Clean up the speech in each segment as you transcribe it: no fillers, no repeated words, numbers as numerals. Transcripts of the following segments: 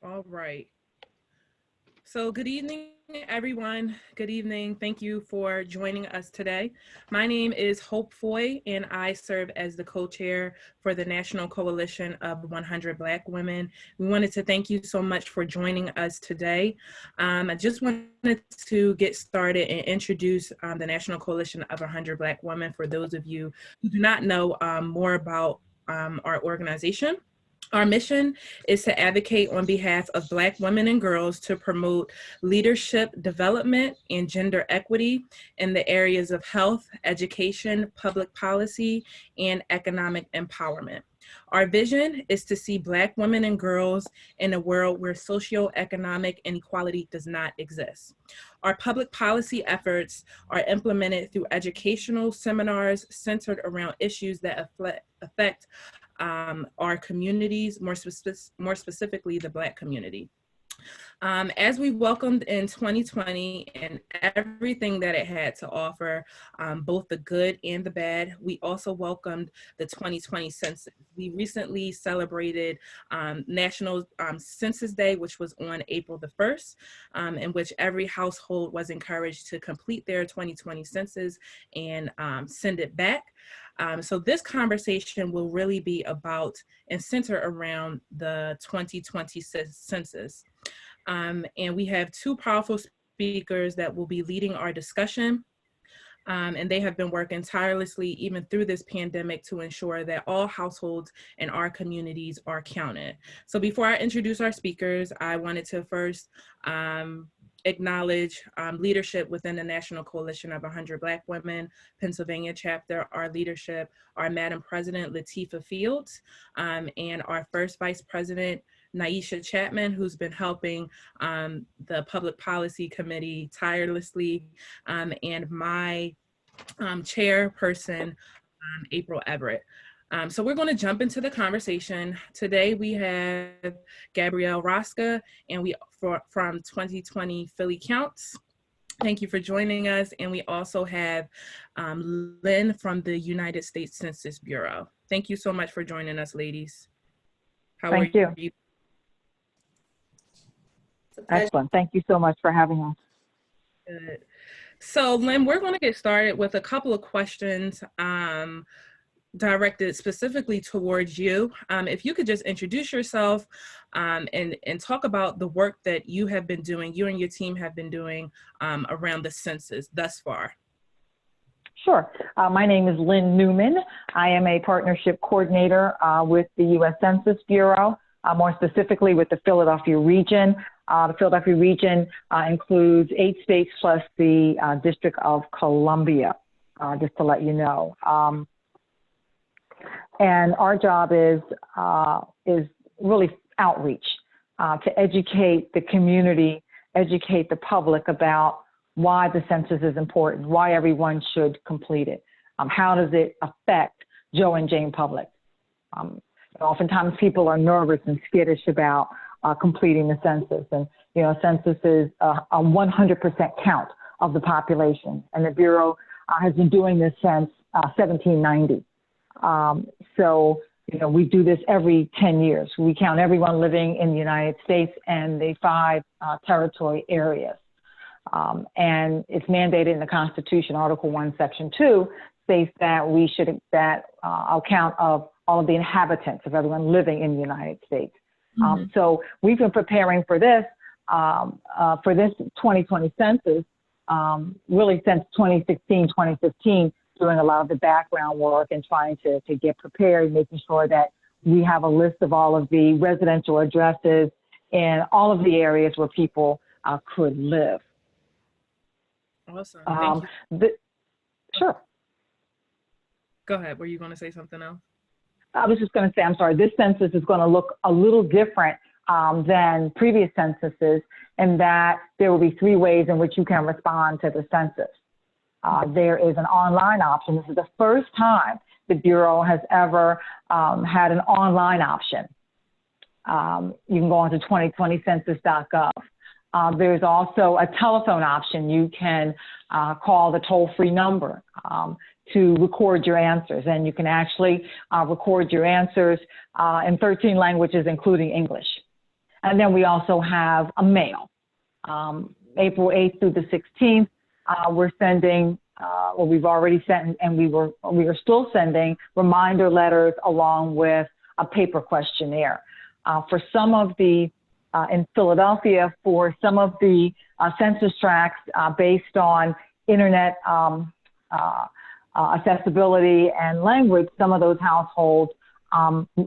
All right. So, good evening, everyone. Good evening. Thank you for joining us today. My name is Hope Foy, and I serve as the co chair for the National Coalition of 100 Black Women. We wanted to thank you so much for joining us today. I just wanted to get started and introduce the National Coalition of 100 Black Women for those of you who do not know more about our organization. Our mission is to advocate on behalf of Black women and girls to promote leadership development and gender equity in the areas of health, education, public policy, and economic empowerment. Our vision is to see Black women and girls in a world where socioeconomic inequality does not exist. Our public policy efforts are implemented through educational seminars centered around issues that affect our communities, more specifically the Black community. As we welcomed in 2020 and everything that it had to offer, both the good and the bad, we also welcomed the 2020 census. We recently celebrated National Census Day, which was on April the 1st, in which every household was encouraged to complete their 2020 census and send it back. So this conversation will really be about and center around the 2020 census. And we have two powerful speakers that will be leading our discussion. And they have been working tirelessly even through this pandemic to ensure that all households in our communities are counted. So before I introduce our speakers, I wanted to first acknowledge leadership within the National Coalition of 100 Black Women, Pennsylvania chapter, our leadership, our Madam President, Latifah Fields, and our first Vice President, Naisha Chapman, who's been helping the Public Policy Committee tirelessly, and my chairperson, April Everett. So we're going to jump into the conversation. Today we have Gabrielle Rosca, and from 2020 Philly Counts. Thank you for joining us. And we also have Lynn from the United States Census Bureau. Thank you so much for joining us, ladies. Thank you. Excellent. Thank you so much for having us. Good. So Lynn, we're going to get started with a couple of questions directed specifically towards you. If you could just introduce yourself and talk about the work that you have been doing, you and your team have been doing around the census thus far. Sure. My name is Lynn Newman. I am a partnership coordinator with the U.S. Census Bureau, more specifically with the Philadelphia region. The Philadelphia region includes 8 states plus the District of Columbia, just to let you know. And our job is really outreach, to educate the community, educate the public about why the census is important, why everyone should complete it. How does it affect Joe and Jane Public? Oftentimes people are nervous and skittish about completing the census. And, you know, census is a 100% count of the population. And the Bureau has been doing this since 1790. So, you know, we do this every 10 years. We count everyone living in the United States and the 5 territory areas. And it's mandated in the Constitution, Article 1, Section 2, states that we should, a count of all of the inhabitants of everyone living in the United States. So we've been preparing for this 2020 census, really since 2016, 2015, doing a lot of the background work and trying to get prepared, making sure that we have a list of all of the residential addresses in all of the areas where people could live. Awesome. Thank you. Sure. Go ahead. Were you going to say something else? I was just going to say, I'm sorry, this census is going to look a little different than previous censuses, in that there will be 3 ways in which you can respond to the census. There is an online option. This is the first time the Bureau has ever had an online option. You can go onto 2020census.gov. There's also a telephone option. You can call the toll-free number to record your answers, and you can actually record your answers in 13 languages, including English. And then we also have a mail. April 8th through the 16th, we're sending, well, we've already sent, and we are still sending reminder letters along with a paper questionnaire. For some of the, in Philadelphia, for some of the census tracts based on internet accessibility and language, some of those households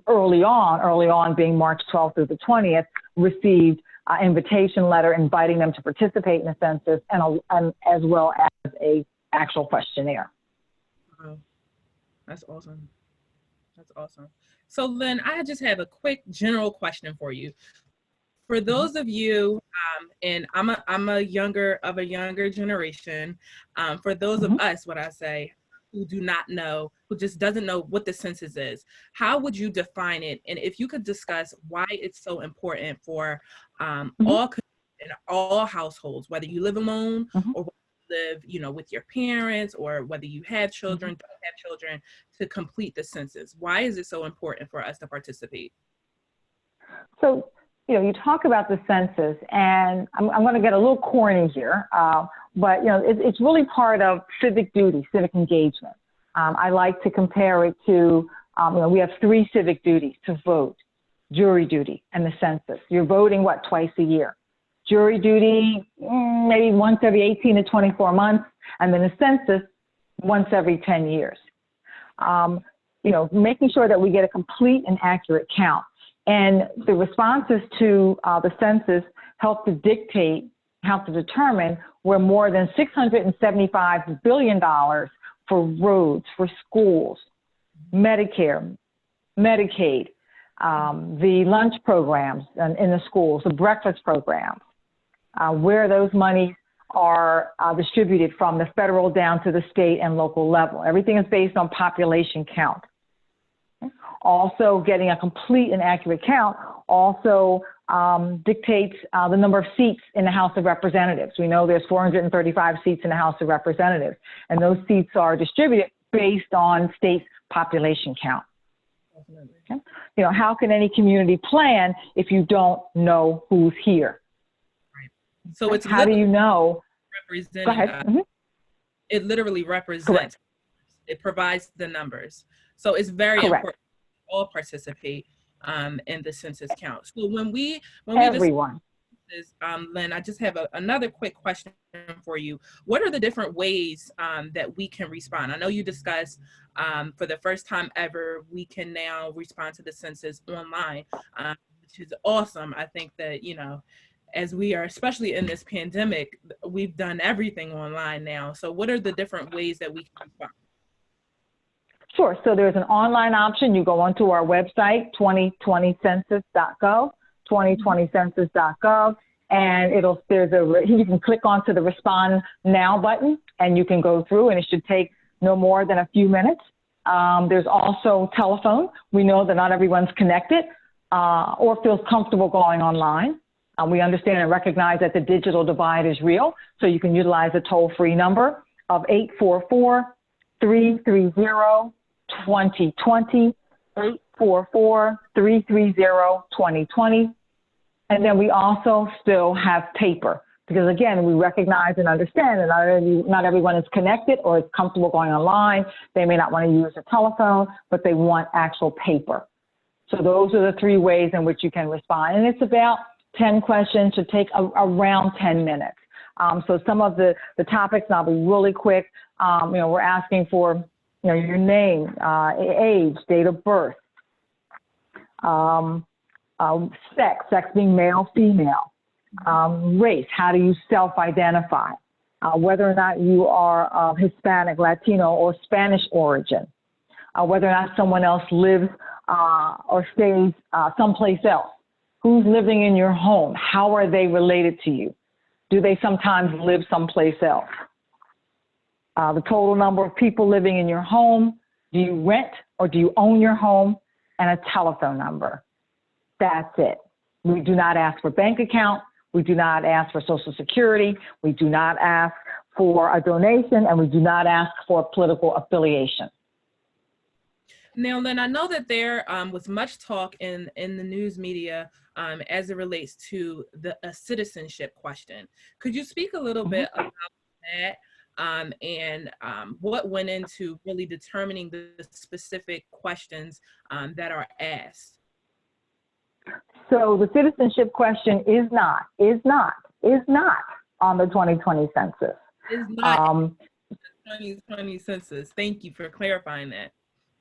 early on being March 12th through the 20th, received invitation letter inviting them to participate in the census and as well as a actual questionnaire. Wow. That's awesome. That's awesome. So Lynn, I just have a quick general question for you. For those of you, and I'm a younger generation, for those of us, what I say, who do not know, who just doesn't know what the census is, how would you define it? And if you could discuss why it's so important for all households, whether you live alone or whether you live, you know, with your parents, or whether you have children, don't have children, to complete the census. Why is it so important for us to participate? So, you know, you talk about the census, and I'm going to get a little corny here, but, you know, it's really part of civic duty, civic engagement. I like to compare it to, you know, we have 3 civic duties: to vote, jury duty, and the census. You're voting, what, twice a year. Jury duty, maybe once every 18 to 24 months, and then the census once every 10 years. You know, making sure that we get a complete and accurate count. And the responses to the census help to determine where more than $675 billion for roads, for schools, Medicare, Medicaid, the lunch programs in the schools, the breakfast programs, where those monies are distributed from the federal down to the state and local level. Everything is based on population count. Also, getting a complete and accurate count also dictates the number of seats in the House of Representatives. We know there's 435 seats in the House of Representatives, and those seats are distributed based on state population count. Okay? You know, how can any community plan if you don't know who's here? Right. So it's how do you know? Representing, go ahead. It literally represents. Correct. It provides the numbers. So it's very Correct. important to all participate in the census count. So when everyone. Lynn, I just have another quick question for you. What are the different ways that we can respond? I know you discussed for the first time ever, we can now respond to the census online, which is awesome. I think that, you know, as we are, especially in this pandemic, we've done everything online now. So what are the different ways that we can respond? Sure. So there's an online option. You go onto our website, 2020census.gov, 2020census.gov, and you can click onto the Respond Now button, and you can go through, and it should take no more than a few minutes. There's also telephone. We know that not everyone's connected or feels comfortable going online. We understand and recognize that the digital divide is real, so you can utilize a toll-free number of 844-330-2020, 844-330-2020. And then we also still have paper, because again, we recognize and understand that not everyone is connected or is comfortable going online. They may not want to use a telephone, but they want actual paper. So those are the 3 ways in which you can respond. And it's about 10 questions, should take around 10 minutes. So some of the topics, and I'll be really quick, you know, we're asking for, you know, your name, age, date of birth, sex being male, female, race, how do you self-identify, whether or not you are of Hispanic, Latino, or Spanish origin, whether or not someone else lives or stays someplace else, who's living in your home, how are they related to you, do they sometimes live someplace else, the total number of people living in your home, do you rent or do you own your home, and a telephone number. That's it. We do not ask for bank account. We do not ask for Social Security. We do not ask for a donation, and we do not ask for political affiliation. Now, Lynn, I know that there was much talk in the news media as it relates to a citizenship question. Could you speak a little bit about that and what went into really determining the specific questions that are asked? So the citizenship question is not on the 2020 census. Is not the 2020 census. Thank you for clarifying that.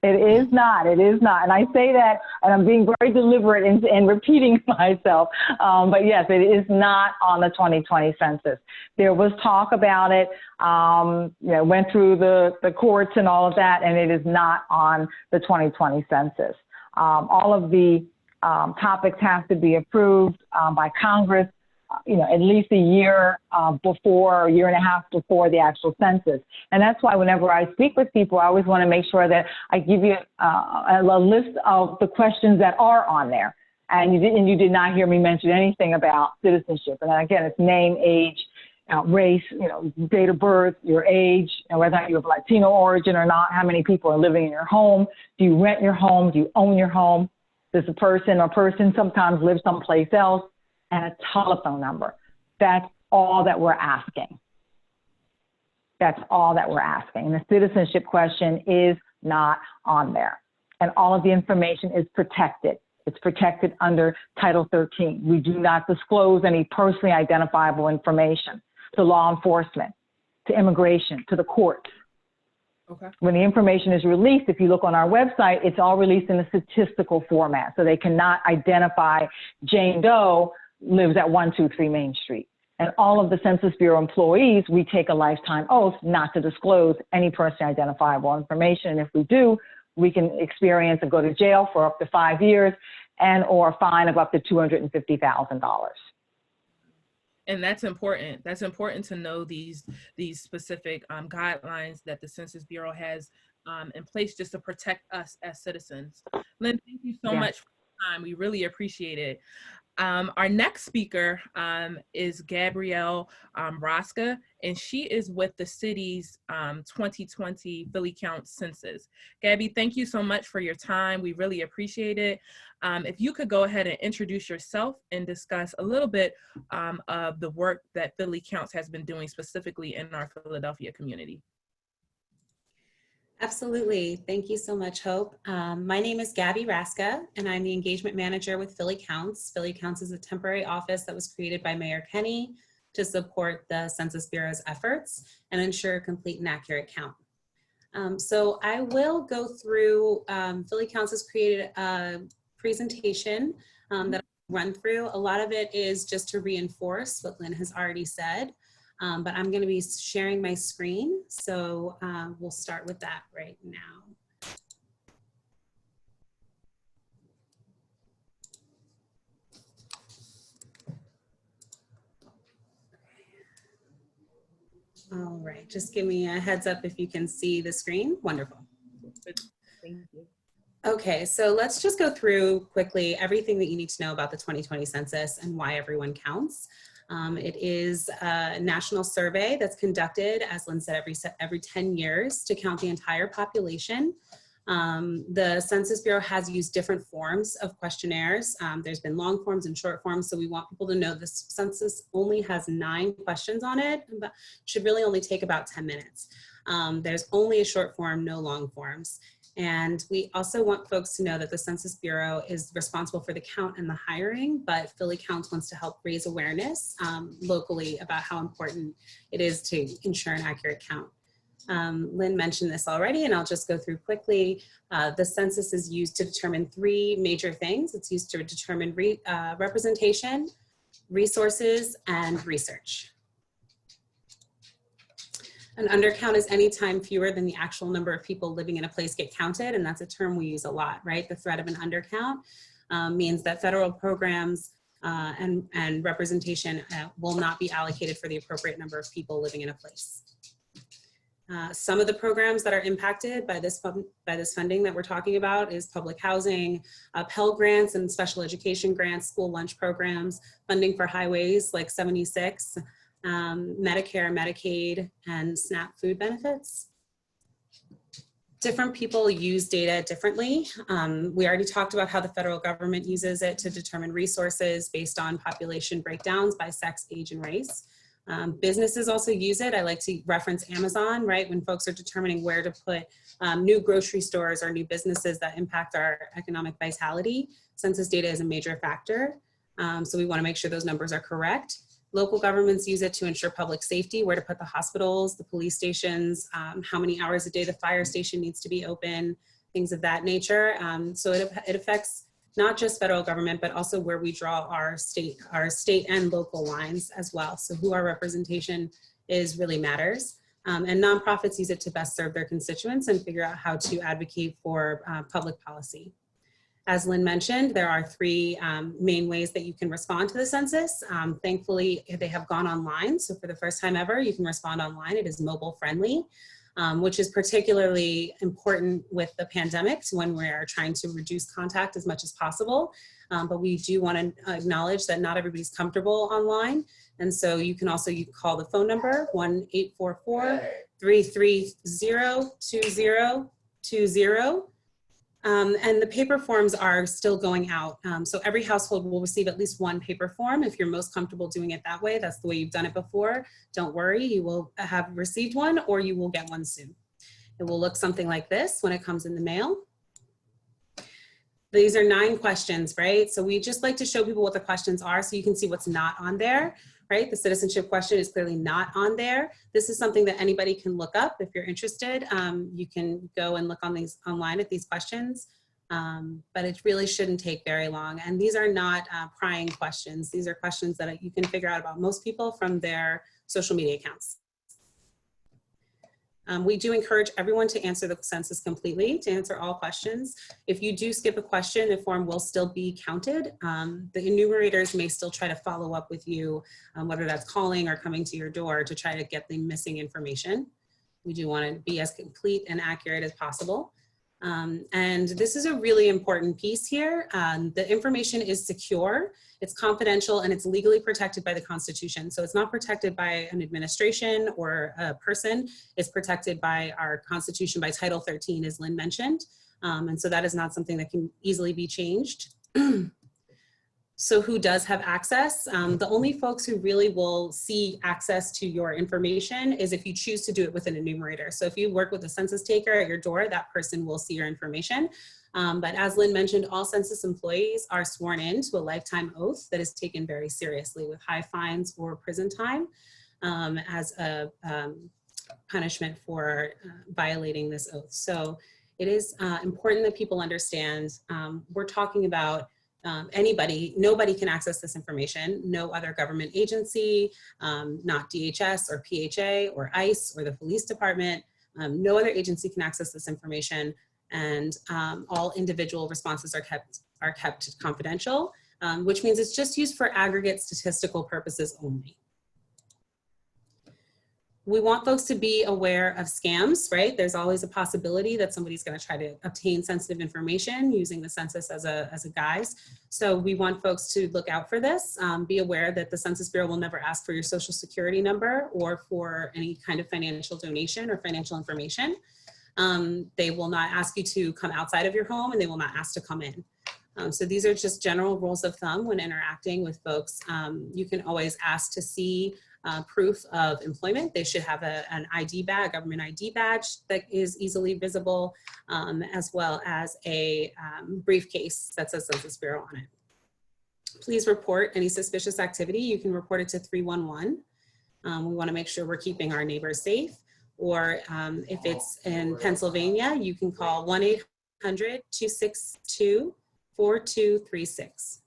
It is not. And I say that, and I'm being very deliberate in repeating myself. But yes, it is not on the 2020 census. There was talk about it, went through the courts and all of that, and it is not on the 2020 census. All of the topics have to be approved by Congress, at least a year before, or a year and a half before the actual census. And that's why whenever I speak with people, I always want to make sure that I give you a list of the questions that are on there. And you did not hear me mention anything about citizenship. And again, it's name, age, race, date of birth, your age, and whether or not you have Latino origin or not, how many people are living in your home, do you rent your home, do you own your home, does a person sometimes live someplace else, and a telephone number. That's all that we're asking. That's all that we're asking. And the citizenship question is not on there. And all of the information is protected. It's protected under Title 13. We do not disclose any personally identifiable information to law enforcement, to immigration, to the courts. Okay. When the information is released, if you look on our website, it's all released in a statistical format. So they cannot identify Jane Doe lives at 123 Main Street. And all of the Census Bureau employees, we take a lifetime oath not to disclose any personally identifiable information. And if we do, we can experience and go to jail for up to 5 years and or a fine of up to $250,000. And that's important. That's important to know these specific guidelines that the Census Bureau has in place just to protect us as citizens. Lynn, thank you so much for your time. We really appreciate it. Our next speaker is Gabrielle Raska, and she is with the city's 2020 Philly Counts Census. Gabby, thank you so much for your time. We really appreciate it. If you could go ahead and introduce yourself and discuss a little bit of the work that Philly Counts has been doing specifically in our Philadelphia community. Absolutely. Thank you so much, Hope. My name is Gabby Raska, and I'm the engagement manager with Philly Counts. Philly Counts is a temporary office that was created by Mayor Kenny to support the Census Bureau's efforts and ensure a complete and accurate count. So I will go through, Philly Counts has created a presentation that I'll run through. A lot of it is just to reinforce what Lynn has already said. But I'm going to be sharing my screen, so we'll start with that right now. All right, just give me a heads up if you can see the screen. Wonderful. Thank you. Okay, so let's just go through quickly everything that you need to know about the 2020 census and why everyone counts. It is a national survey that's conducted, as Lynn said, every 10 years to count the entire population. The Census Bureau has used different forms of questionnaires. There's been long forms and short forms, so we want people to know this census only has 9 questions on it, but should really only take about 10 minutes. There's only a short form, no long forms. And we also want folks to know that the Census Bureau is responsible for the count and the hiring, but Philly Counts wants to help raise awareness locally about how important it is to ensure an accurate count. Lynn mentioned this already, and I'll just go through quickly. The census is used to determine 3 major things. It's used to determine representation, resources, and research. An undercount is any time fewer than the actual number of people living in a place get counted, and that's a term we use a lot, right? The threat of an undercount means that federal programs and representation will not be allocated for the appropriate number of people living in a place. Some of the programs that are impacted by this funding that we're talking about is public housing, Pell Grants and special education grants, school lunch programs, funding for highways like 76, Medicare, Medicaid, and SNAP food benefits. Different people use data differently. We already talked about how the federal government uses it to determine resources based on population breakdowns by sex, age, and race. Businesses also use it. I like to reference Amazon, right? When folks are determining where to put new grocery stores or new businesses that impact our economic vitality, census data is a major factor. So we want to make sure those numbers are correct. Local governments use it to ensure public safety, where to put the hospitals, the police stations, how many hours a day the fire station needs to be open, things of that nature. So it affects not just federal government, but also where we draw our state and local lines as well. So who our representation is really matters. And nonprofits use it to best serve their constituents and figure out how to advocate for public policy. As Lynn mentioned, there are three main ways that you can respond to the census. Thankfully, they have gone online. So for the first time ever, you can respond online. It is mobile friendly, which is particularly important with the pandemic when we are trying to reduce contact as much as possible. But we do want to acknowledge that not everybody's comfortable online. And so you can also call the phone number 1-844-330-2020. And the paper forms are still going out. So every household will receive at least one paper form. If you're most comfortable doing it that way, that's the way you've done it before, don't worry, you will have received one or you will get one soon. It will look something like this when it comes in the mail. These are 9 questions, right? So we just like to show people what the questions are so you can see what's not on there, right? The citizenship question is clearly not on there. This is something that anybody can look up if you're interested. You can go and look on these online at these questions, but it really shouldn't take very long. And these are not prying questions. These are questions that you can figure out about most people from their social media accounts. We do encourage everyone to answer the census completely, to answer all questions. If you do skip a question, the form will still be counted. The enumerators may still try to follow up with you, whether that's calling or coming to your door to try to get the missing information. We do want to be as complete and accurate as possible. And this is a really important piece here. The information is secure, it's confidential, and it's legally protected by the Constitution. So it's not protected by an administration or a person. It's protected by our Constitution, by Title 13, as Lynn mentioned. And so that is not something that can easily be changed. So who does have access? The only folks who really will see access to your information is if you choose to do it with an enumerator. So if you work with a census taker at your door, that person will see your information. But as Lynn mentioned, all census employees are sworn in to a lifetime oath that is taken very seriously with high fines or prison time as a punishment for violating this oath. So it is important that people understand we're talking about nobody can access this information. No other government agency, not DHS or PHA or ICE or the police department. No other agency can access this information, and all individual responses are kept confidential, which means it's just used for aggregate statistical purposes only. We want folks to be aware of scams, right? There's always a possibility that somebody's going to try to obtain sensitive information using the census as a guise. So we want folks to look out for this. Be aware that the Census Bureau will never ask for your social security number or for any kind of financial donation or financial information. They will not ask you to come outside of your home, and they will not ask to come in. So these are just general rules of thumb when interacting with folks. You can always ask to see proof of employment. They should have an ID badge, a government ID badge that is easily visible, as well as a briefcase that says Census Bureau on it. Please report any suspicious activity. You can report it to 311. We want to make sure we're keeping our neighbors safe. Or if it's in Pennsylvania, you can call 1-800-262-4236.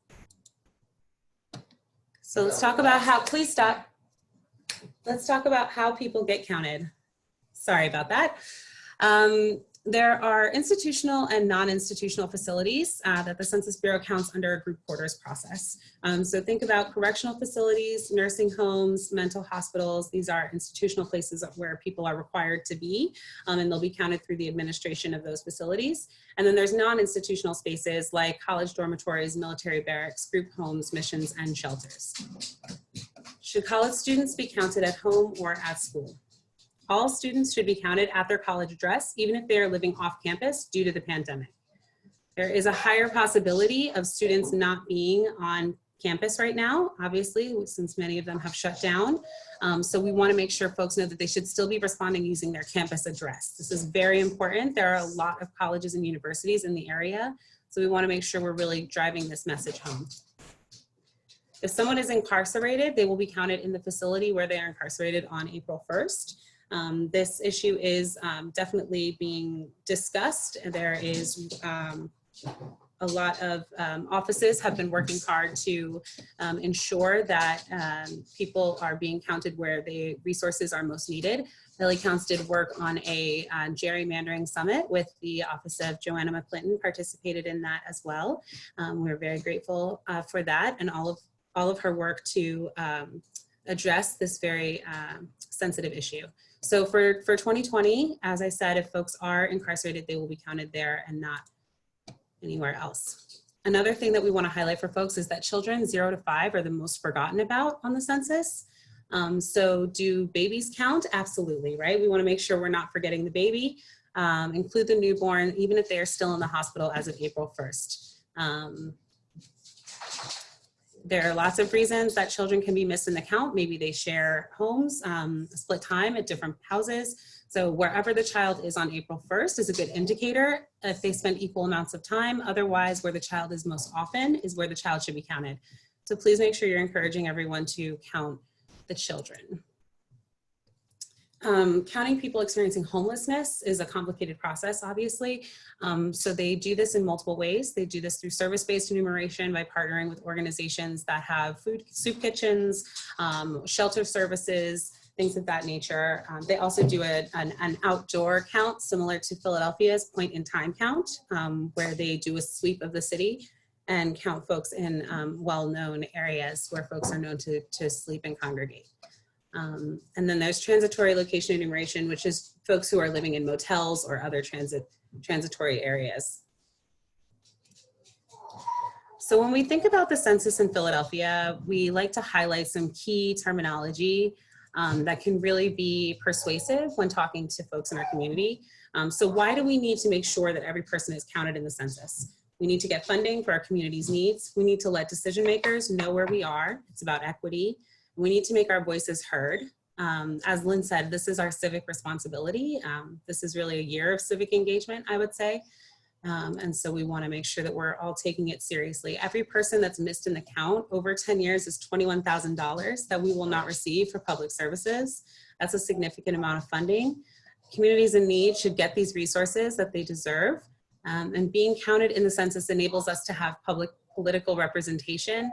So let's talk about how, please stop. Let's talk about how people get counted. Sorry about that. There are institutional and non-institutional facilities that the Census Bureau counts under a group quarters process. So think about correctional facilities, nursing homes, mental hospitals. These are institutional places where people are required to be, and they'll be counted through the administration of those facilities. And then there's non-institutional spaces like college dormitories, military barracks, group homes, missions, and shelters. Should college students be counted at home or at school? All students should be counted at their college address, even if they are living off campus due to the pandemic. There is a higher possibility of students not being on campus right now, obviously, since many of them have shut down. So we want to make sure folks know that they should still be responding using their campus address. This is very important. There are a lot of colleges and universities in the area, so we want to make sure we're really driving this message home. If someone is incarcerated, they will be counted in the facility where they are incarcerated on April 1st. This issue is definitely being discussed. There is a lot of offices have been working hard to ensure that people are being counted where the resources are most needed. Lilly Counts did work on a gerrymandering summit with the Office of Joanna McClinton, participated in that as well. We're very grateful for that and all of her work to address this very sensitive issue. So for 2020, as I said, if folks are incarcerated, they will be counted there and not anywhere else. Another thing that we want to highlight for folks is that children 0 to 5 are the most forgotten about on the census. So do babies count? Absolutely, right? We want to make sure we're not forgetting the baby, include the newborn, even if they are still in the hospital as of April 1st. There are lots of reasons that children can be missed in the count. Maybe they share homes, split time at different houses. So wherever the child is on April 1st is a good indicator if they spend equal amounts of time. Otherwise, where the child is most often is where the child should be counted. So please make sure you're encouraging everyone to count the children. Counting people experiencing homelessness is a complicated process, obviously. So they do this in multiple ways. They do this through service-based enumeration by partnering with organizations that have food, soup kitchens, shelter services, things of that nature. They also do an outdoor count similar to Philadelphia's point in time count, where they do a sweep of the city and count folks in well-known areas where folks are known to sleep and congregate. And then there's transitory location enumeration, which is folks who are living in motels or other transitory areas. So when we think about the census in Philadelphia, we like to highlight some key terminology that can really be persuasive when talking to folks in our community. So why do we need to make sure that every person is counted in the census? We need to get funding for our community's needs. We need to let decision makers know where we are. It's about equity. We need to make our voices heard. As Lynn said, this is our civic responsibility. This is really a year of civic engagement, I would say. And so we want to make sure that we're all taking it seriously. Every person that's missed in the count over 10 years is $21,000 that we will not receive for public services. That's a significant amount of funding. Communities in need should get these resources that they deserve. And being counted in the census enables us to have public political representation.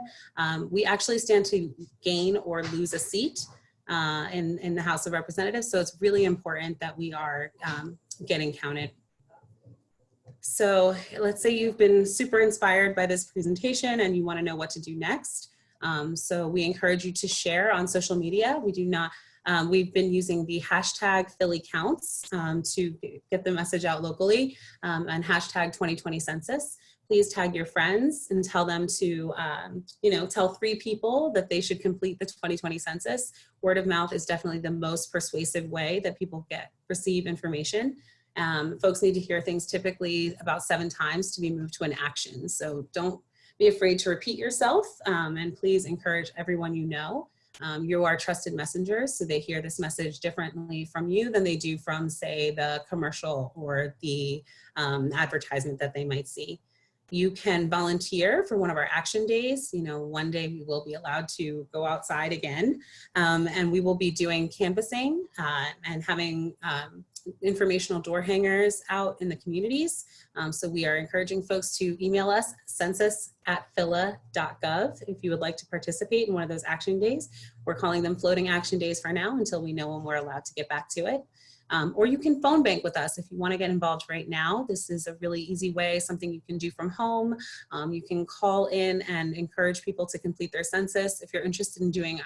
We actually stand to gain or lose a seat in the House of Representatives. So it's really important that we are getting counted. So let's say you've been super inspired by this presentation and you want to know what to do next. So we encourage you to share on social media. We've been using the hashtag #PhillyCounts to get the message out locally, and hashtag 2020 census. Please tag your friends and tell them to, tell 3 people that they should complete the 2020 census. Word of mouth is definitely the most persuasive way that people receive information. Folks need to hear things typically about 7 times to be moved to an action. So don't be afraid to repeat yourself, and please encourage everyone you know. You are trusted messengers, so they hear this message differently from you than they do from, say, the commercial or the advertisement that they might see. You can volunteer for one of our action days. One day we will be allowed to go outside again, and we will be doing canvassing and having informational door hangers out in the communities. So we are encouraging folks to email us census@phila.gov if you would like to participate in one of those action days. We're calling them floating action days for now until we know when we're allowed to get back to it. Or you can phone bank with us if you want to get involved right now. This is a really easy way, something you can do from home. You can call in and encourage people to complete their census. If you're interested in doing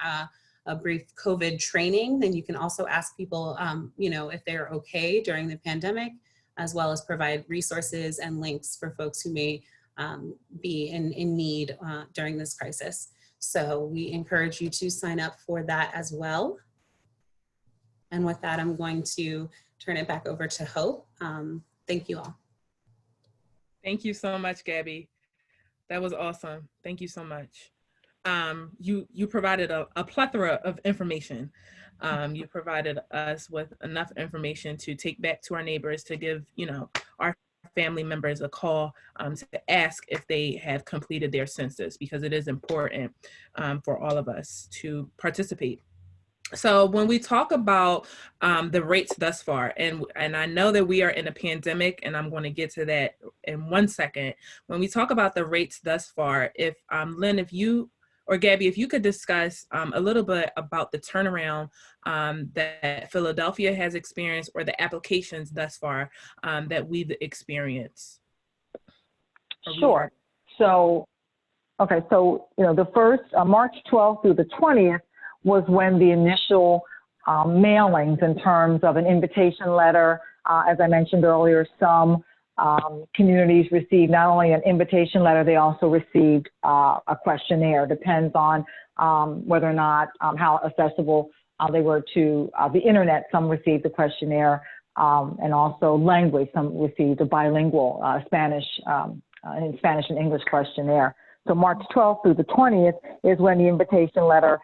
a brief COVID training, then you can also ask people, if they're okay during the pandemic, as well as provide resources and links for folks who may be in need during this crisis. So we encourage you to sign up for that as well. And with that, I'm going to turn it back over to Hope. Thank you all. Thank you so much, Gabby. That was awesome. Thank you so much. You provided a plethora of information. You provided us with enough information to take back to our neighbors, to give, our family members a call, to ask if they have completed their census, because it is important for all of us to participate. So when we talk about the rates thus far, and I know that we are in a pandemic, and I'm going to get to that in 1 second. When we talk about the rates thus far, if Lynn, if you or Gabby, if you could discuss a little bit about the turnaround that Philadelphia has experienced, or the applications thus far that we've experienced. Sure. So, okay, so the first March 12th through the 20th. Was when the initial mailings in terms of an invitation letter. As I mentioned earlier, some communities received not only an invitation letter, they also received a questionnaire. Depends on whether or not how accessible they were to the internet. Some received the questionnaire and also language. Some received a bilingual Spanish and English questionnaire. So March 12th through the 20th is when the invitation letters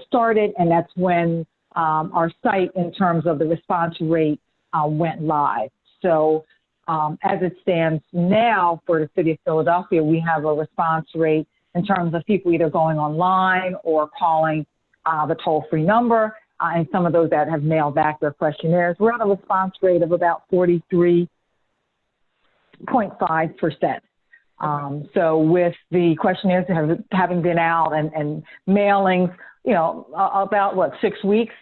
started, and that's when our site, in terms of the response rate, went live. So as it stands now for the city of Philadelphia, we have a response rate in terms of people either going online or calling the toll-free number, and some of those that have mailed back their questionnaires. We're at a response rate of about 43.5%. So with the questionnaires having been out and mailings, about 6 weeks,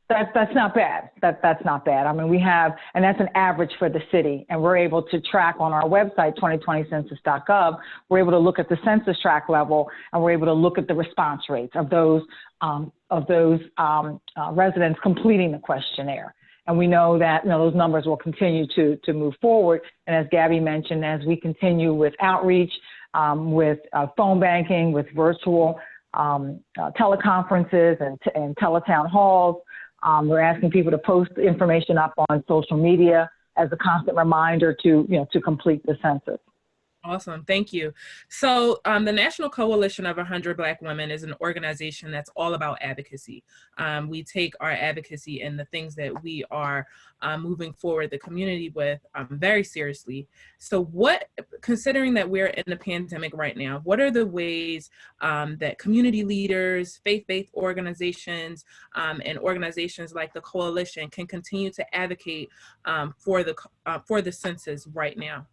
that's not bad. That's not bad. I mean, we have, and that's an average for the city, and we're able to track on our website, 2020census.gov. We're able to look at the census tract level, and we're able to look at the response rates of those residents completing the questionnaire. And we know that those numbers will continue to move forward. And as Gabby mentioned, as we continue with outreach, with phone banking, with virtual teleconferences and teletown halls, we're asking people to post information up on social media as a constant reminder to complete the census. Awesome. Thank you. So the National Coalition of 100 Black Women is an organization that's all about advocacy. We take our advocacy and the things that we are moving forward the community with very seriously. So considering that we're in a pandemic right now, what are the ways that community leaders, faith-based organizations, and organizations like the Coalition can continue to advocate for the census right now?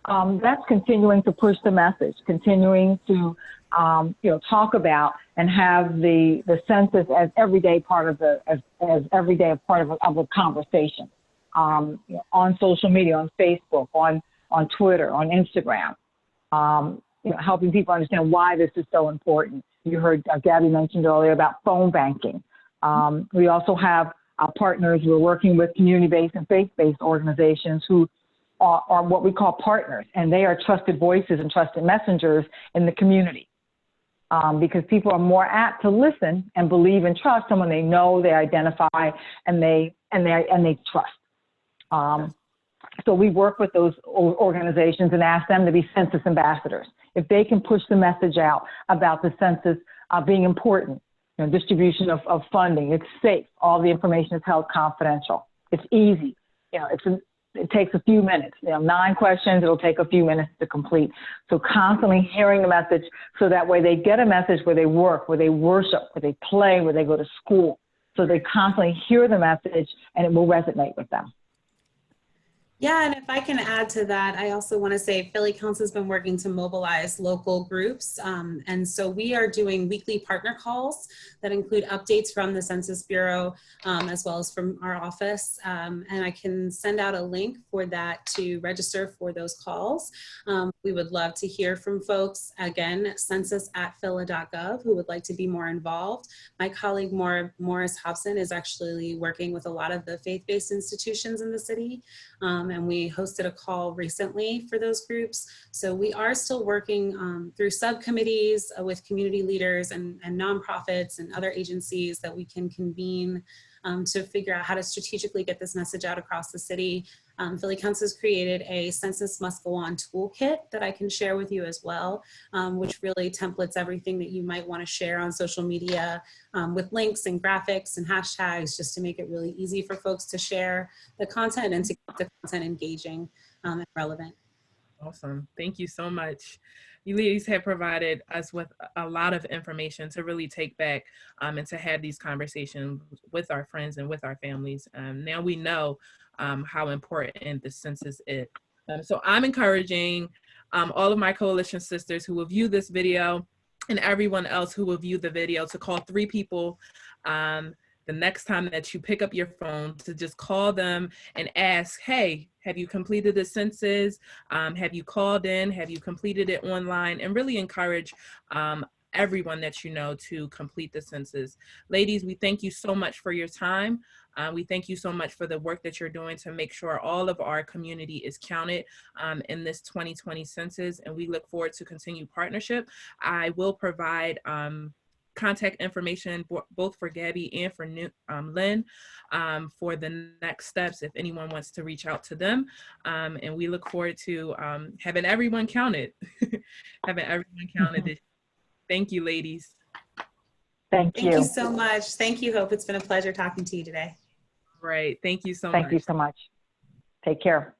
That's continuing to push the message, continuing to, talk about and have the census as everyday part of as everyday part of a conversation, on social media, on Facebook, on Twitter, on Instagram, helping people understand why this is so important. You heard Gabby mentioned earlier about phone banking. We also have partners. We're working with community-based and faith-based organizations who are what we call partners, and they are trusted voices and trusted messengers in the community, because people are more apt to listen and believe and trust someone they know, they identify, and they trust. So we work with those organizations and ask them to be census ambassadors. If they can push the message out about the census being important, distribution of funding, it's safe, all the information is held confidential, it's easy, it takes a few minutes, 9 questions, it'll take a few minutes to complete. So constantly hearing the message, so that way they get a message where they work, where they worship, where they play, where they go to school. So they constantly hear the message and it will resonate with them. Yeah, and if I can add to that, I also want to say Philly Counts has been working to mobilize local groups. And so we are doing weekly partner calls that include updates from the Census Bureau, as well as from our office. And I can send out a link for that to register for those calls. We would love to hear from folks, again, census@phila.gov, who would like to be more involved. My colleague Morris Hobson is actually working with a lot of the faith-based institutions in the city. and we hosted a call recently for those groups. So we are still working through subcommittees with community leaders and nonprofits and other agencies that we can convene to figure out how to strategically get this message out across the city. Philly Council has created a Census Must Go On toolkit that I can share with you as well, which really templates everything that you might want to share on social media with links and graphics and hashtags, just to make it really easy for folks to share the content and to keep the content engaging and relevant. Awesome. Thank you so much. You ladies have provided us with a lot of information to really take back and to have these conversations with our friends and with our families. Now we know how important the census is. So I'm encouraging all of my coalition sisters who will view this video and everyone else who will view the video to call 3 people the next time that you pick up your phone, to just call them and ask, hey, have you completed the census? Have you called in? Have you completed it online? And really encourage everyone that you know to complete the census. Ladies, we thank you so much for your time. We thank you so much for the work that you're doing to make sure all of our community is counted in this 2020 census, and we look forward to continued partnership. I will provide contact information both for Gabby and for Lynn for the next steps if anyone wants to reach out to them. And we look forward to having everyone counted. Having everyone counted. Thank you, ladies. Thank you. Thank you so much. Thank you, Hope. It's been a pleasure talking to you today. Right. Thank you so much. Thank you so much. Take care.